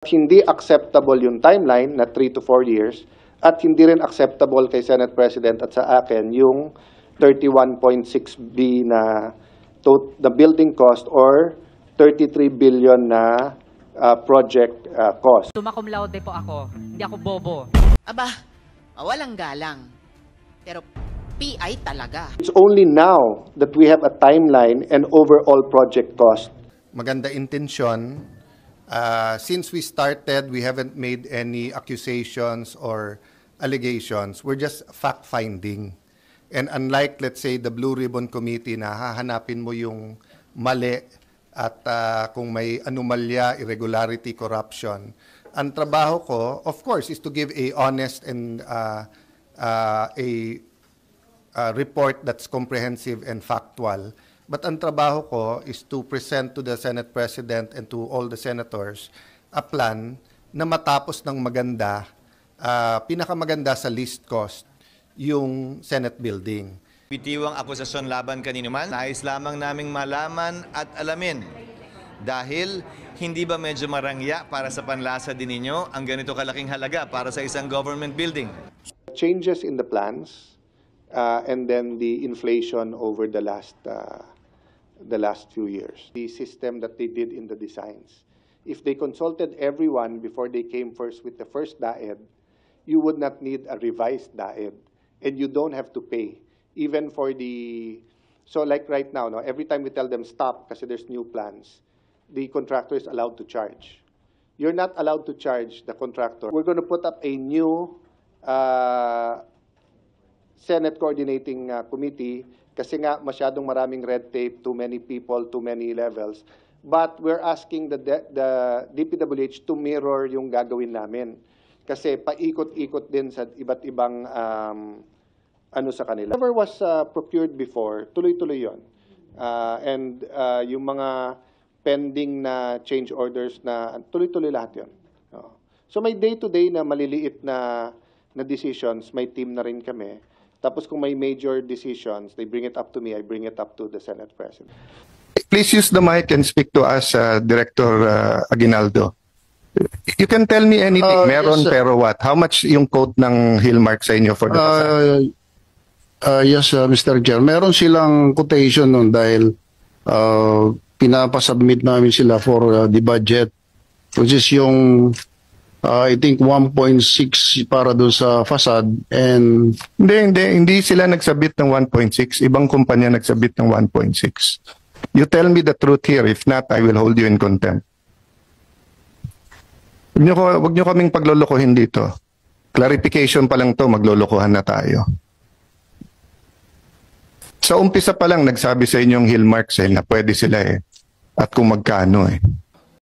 Hindi acceptable yung timeline na 3 to 4 years at hindi rin acceptable kay Senate President at sa akin yung 31.6B na the building cost or 33 billion na project cost. Summa cum laude po ako, hindi ako bobo. Aba, walang galang. Pero PI talaga. It's only now that we have a timeline and overall project cost. Maganda intensyon. Since we started, we haven't made any accusations or allegations. We're just fact-finding. And unlike, let's say, the Blue Ribbon Committee na hahanapin mo yung mali at kung may anomalya, irregularity, corruption, ang trabaho ko, of course, is to give a honest and a report that's comprehensive and factual. But ang trabaho ko is to present to the Senate President and to all the senators a plan na matapos ng maganda, pinakamaganda sa least cost, yung Senate building. Bitiwang akusasyon laban kanino man, nais lamang naming malaman at alamin. Dahil hindi ba medyo marangya para sa panlasa din ninyo ang ganito kalaking halaga para sa isang government building? Changes in the plans and then the inflation over the last few years. The system that they did in the designs. If they consulted everyone before they came first with the first DAED, you would not need a revised DAED. And you don't have to pay. Even for the, so like right now, no, every time we tell them stop kasi there's new plans, the contractor is allowed to charge. You're not allowed to charge the contractor. We're going to put up a new Senate coordinating committee kasi nga masyadong maraming red tape, too many people, too many levels. But we're asking the DPWH to mirror yung gagawin namin. Kasi paikot-ikot din sa iba't ibang ano sa kanila. Whatever was procured before, tuloy-tuloy yun. And yung mga pending na change orders na tuloy-tuloy lahat yun. So may day-to-day na maliliit na decisions, may team na rin kami. Tapos kung may major decisions, they bring it up to me, I bring it up to the Senate President. Please use the mic and speak to us, Director Aguinaldo. You can tell me anything. Meron yes, pero what? How much yung quote ng Hillmark sa inyo for the yes, Mr. Chair. Meron silang quotation nun dahil pinapasubmit namin sila for the budget, which is yung I think 1.6 para doon sa facade and hindi sila nagsabit ng 1.6. Ibang kumpanya nagsabit ng 1.6. You tell me the truth here. If not, I will hold you in contempt. Huwag nyo kaming paglolokohin dito. Clarification pa lang to, maglolokohan na tayo. Sa umpisa pa lang, nagsabi sa inyong Hillmark na pwede sila eh. At kung magkano eh.